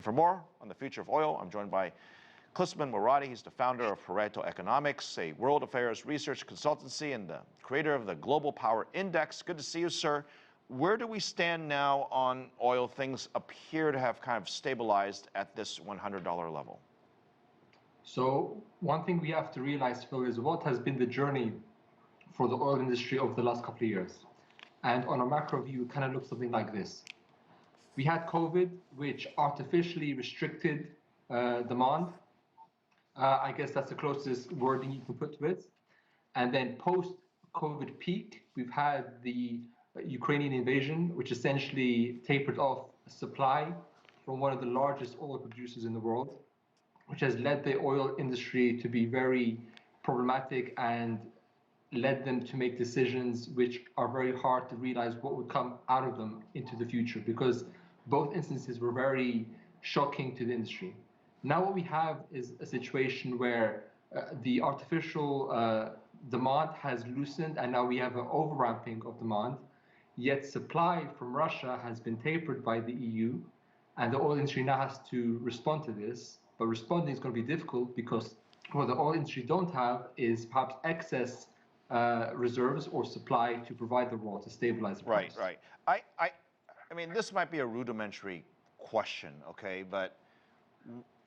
For more on the future of oil, I'm joined by Klisman Murati. He's the founder of Pareto Economics, a world affairs research consultancy and the creator of the Global Power Index. Good to see you, sir. Where do we stand now on oil? Things appear to have kind of stabilized at this $100 level. So one thing we have to realize, Phil, is what has been the journey for the oil industry over the last couple of years. And on a macro view, it kind of looks something like this. We had COVID, which artificially restricted demand. I guess that's the closest wording you can put to it. And then post-COVID peak, we've had the Ukrainian invasion, which essentially tapered off supply from one of the largest oil producers in the world, which has led the oil industry to be very problematic and led them to make decisions which are very hard to realize what would come out of them into the future, because both instances were very shocking to the industry. Now what we have is a situation where the artificial demand has loosened, and now we have an over-ramping of demand, yet supply from Russia has been tapered by the EU, and the oil industry now has to respond to this. But responding is going to be difficult because what the oil industry don't have is perhaps excess reserves or supply to provide the raw to stabilize the price. Right. I mean, this might be a rudimentary question, okay, but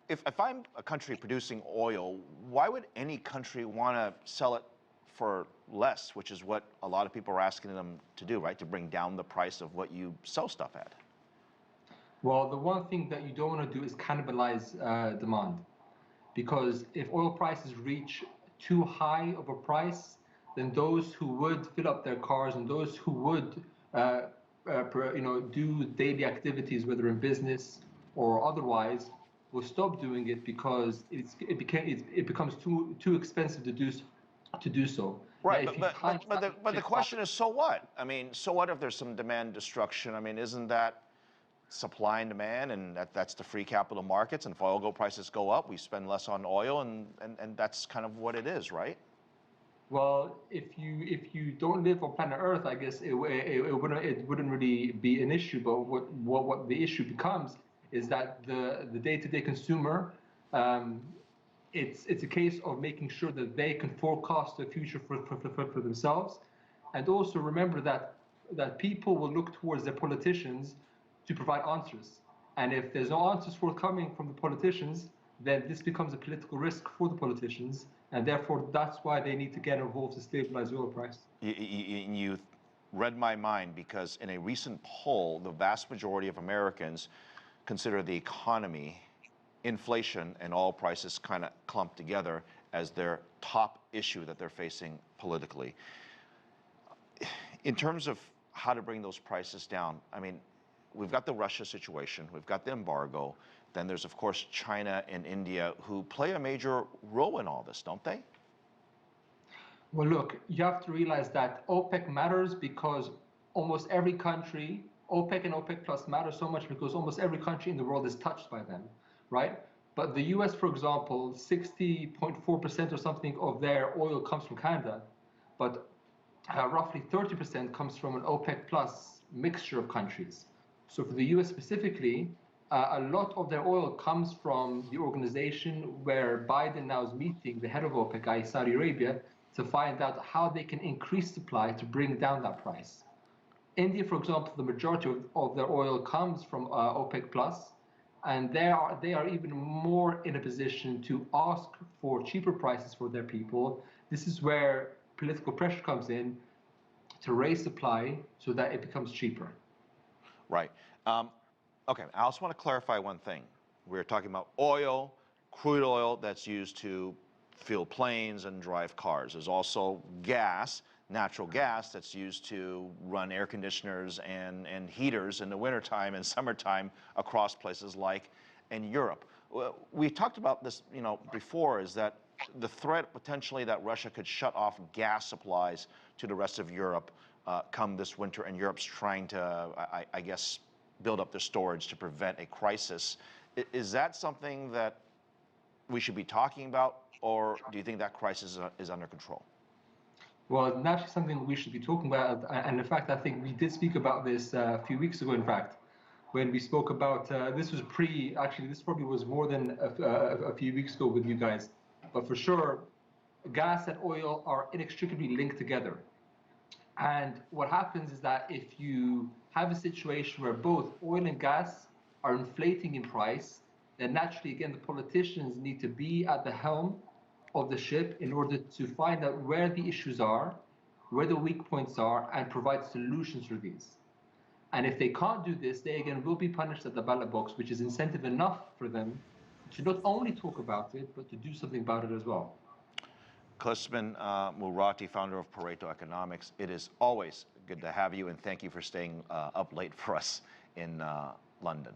if I'm a country producing oil, why would any country want to sell it for less, which is what a lot of people are asking them to do, right, to bring down the price of what you sell stuff at? Well, the one thing that you don't want to do is cannibalize demand, because if oil prices reach too high of a price, then those who would fill up their cars and those who would do daily activities, whether in business or otherwise, will stop doing it because it becomes too expensive to do so. Right, but the question is, so what? I mean, so what if there's some demand destruction? I mean, isn't that supply and demand, and that's the free capital markets? And if oil prices go up, we spend less on oil, and that's kind of what it is, right? Well, if you don't live on planet Earth, I guess it wouldn't really be an issue. But what the issue becomes is that the day-to-day consumer, it's a case of making sure that they can forecast the future for themselves, and also remember that people will look towards their politicians to provide answers. And if there's no answers forthcoming from the politicians, then this becomes a political risk for the politicians, and therefore that's why they need to get involved to stabilize the oil price. You read my mind, because in a recent poll, the vast majority of Americans consider the economy, inflation, and oil prices kind of clumped together as their top issue that they're facing politically. In terms of how to bring those prices down, I mean, we've got the Russia situation, we've got the embargo, then there's, of course, China and India, who play a major role in all this, don't they? Well, look, you have to realize that OPEC matters because almost every country, OPEC and OPEC Plus matter so much because almost every country in the world is touched by them, right? But the US, for example, 60.4% or something of their oil comes from Canada, but roughly 30% comes from an OPEC Plus mixture of countries. So for the US specifically, a lot of their oil comes from the organization where Biden now is meeting the head of OPEC, i.e. Saudi Arabia, to find out how they can increase supply to bring down that price. India, for example, the majority of their oil comes from OPEC Plus, and they are even more in a position to ask for cheaper prices for their people. This is where political pressure comes in to raise supply so that it becomes cheaper. Right. Okay, I also want to clarify one thing. We're talking about oil, crude oil that's used to fuel planes and drive cars. There's also gas, natural gas, that's used to run air conditioners and heaters in the wintertime and summertime across places like in Europe. We talked about this, before, is that the threat potentially that Russia could shut off gas supplies to the rest of Europe come this winter, and Europe's trying to, I guess, build up their storage to prevent a crisis. Is that something that we should be talking about, or do you think that crisis is under control? Well, naturally something we should be talking about, and in fact, I think we did speak about this a few weeks ago, in fact. when we spoke about, this was actually this probably was more than a few weeks ago with you guys, but for sure, gas and oil are inextricably linked together. And what happens is that if you have a situation where both oil and gas are inflating in price, then naturally, again, the politicians need to be at the helm of the ship in order to find out where the issues are, where the weak points are, and provide solutions for these. And if they can't do this, they again will be punished at the ballot box, which is incentive enough for them to not only talk about it, but to do something about it as well. Klisman Murati, founder of Pareto Economics, it is always good to have you, and thank you for staying up late for us in London.